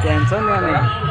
Tension नहीं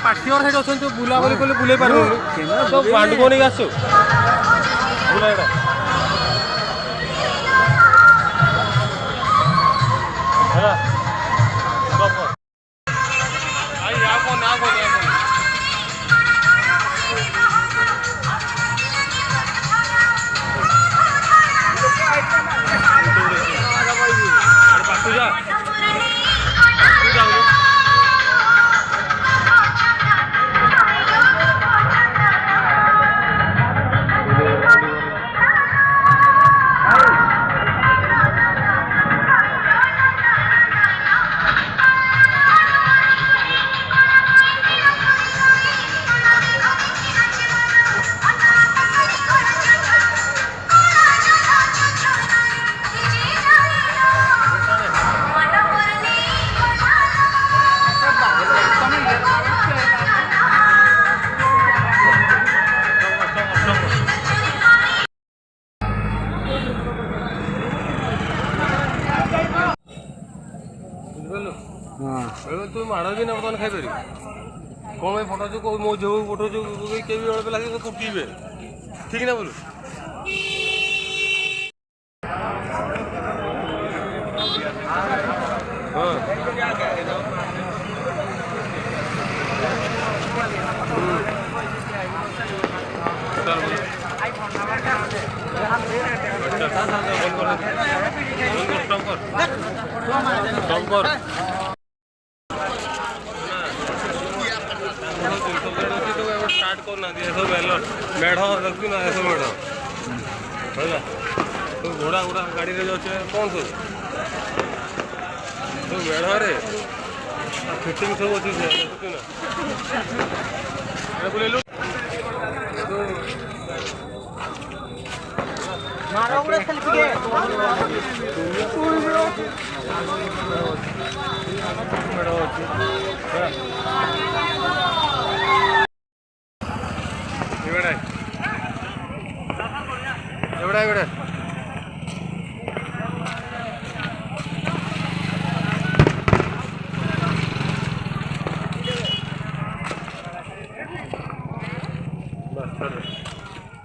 party और head अच्छा बुला बोली कले बुले पार तो बांड को नहीं आसो बुला एटा हैला सब आई आ को ना को पासु जा तु माड़ भी ना बर्तमान खाई पारि कौन भाई फटो जो मो झील उठो जो के भी लगे तो पीबे ठीक ना बोलू स्टार्ट करना मेढ़ देखी ना सब मेढ़ है तो घोड़ा घोड़ा गाड़ी रे जाए कौन सब तो मेढ़ फिटिंग सब अच्छी देखी ना बुलेलु मारो उड़े खाली ഇവിടെ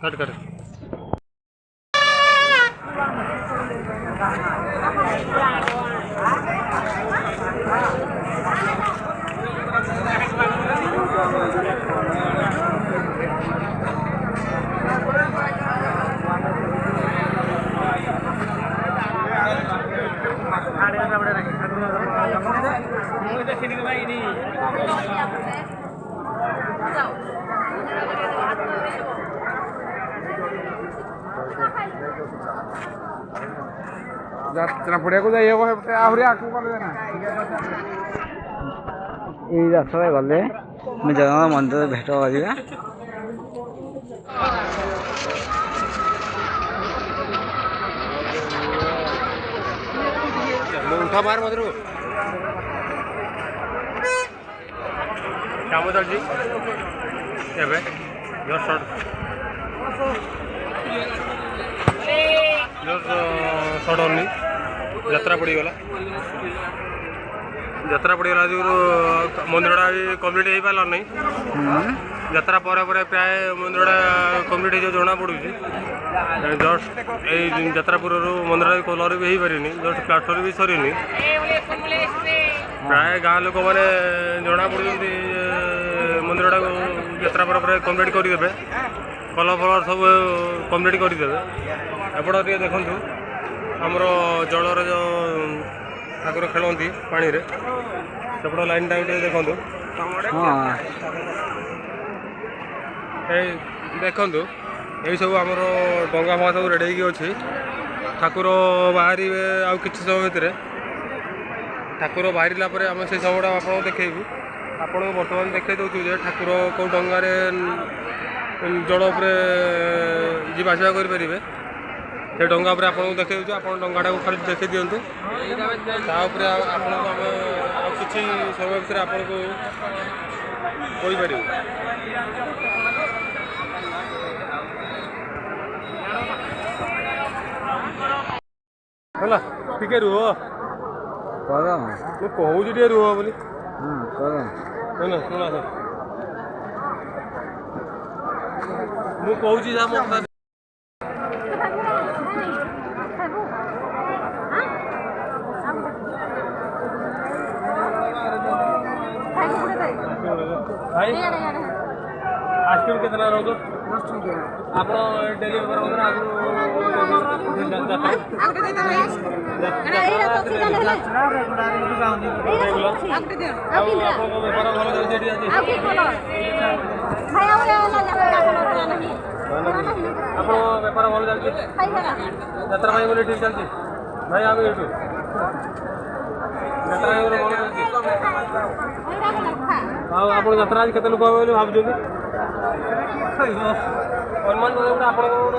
कट कर ଯାତ୍ରା ପଡ଼ିଆକୁ ଯାଇ ହେବ ସେପଟେ ଆହୁରି ଆଗକୁ ଗଲେ ନା ଏଇ ରାସ୍ତାରେ ଗଲେ ଆମେ ଜଗନ୍ନାଥ ମନ୍ଦିରରେ ଭେଟ କରିବା। उठा मार मत काम चलती सडनली यात्रा पड़गला जो मंदिरटा भी कम्प्लीट हो पारा नहीं यात्रा पर प्राय मंदिरटा कम्प्लीट हो जना पड़ू जस्ट यात्रापुर मंदिर कलर भी हो पारे जस्ट प्लास्टर भी सरीनी प्राय गाँ लोक मैंने जना पड़ मंदिरटा यात्रा पर कम्प्लीट करदे कलर फलर सब कम्प्लीट करदे एपट टे देखु आमर जलर जो ठाकुर खेलती पानी रे सेपट लाइन टाइम देखु देखु यही सब आमर डंगा फंगा सब रेडी अच्छी ठाकुर बाहर आउ कि समय भितर ठाकुर बाहर आम से समय आपको देखू आपको बर्तमान देखा दूँ ठाकुर कौ डंगार जल उपर जावासवा करें से डंगा उपर आपको देखा दूँ आप डंगाटा को खाली देखी दिंतु तापर आपको आम कि समय भितर आपको कहीपर है टे रुह कहूँ टे रुह बोली शुण मुझे आइसक्रीम कितना रोज आप डेली बेपार भल चलती यात्रा बोले ठीक चलती भाई आम यूट्यूब यात्रा भल चलती आप यात्रा आज केते लोक भाई भावुँ अनुमान गोटे आप लोक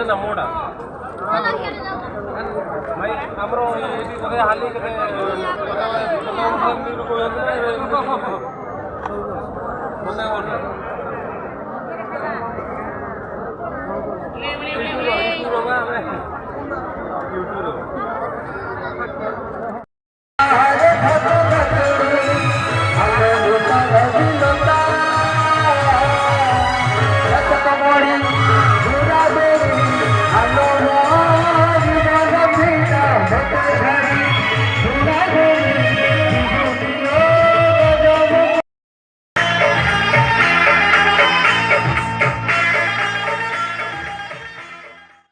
ना मोटा भाई आमर हाली के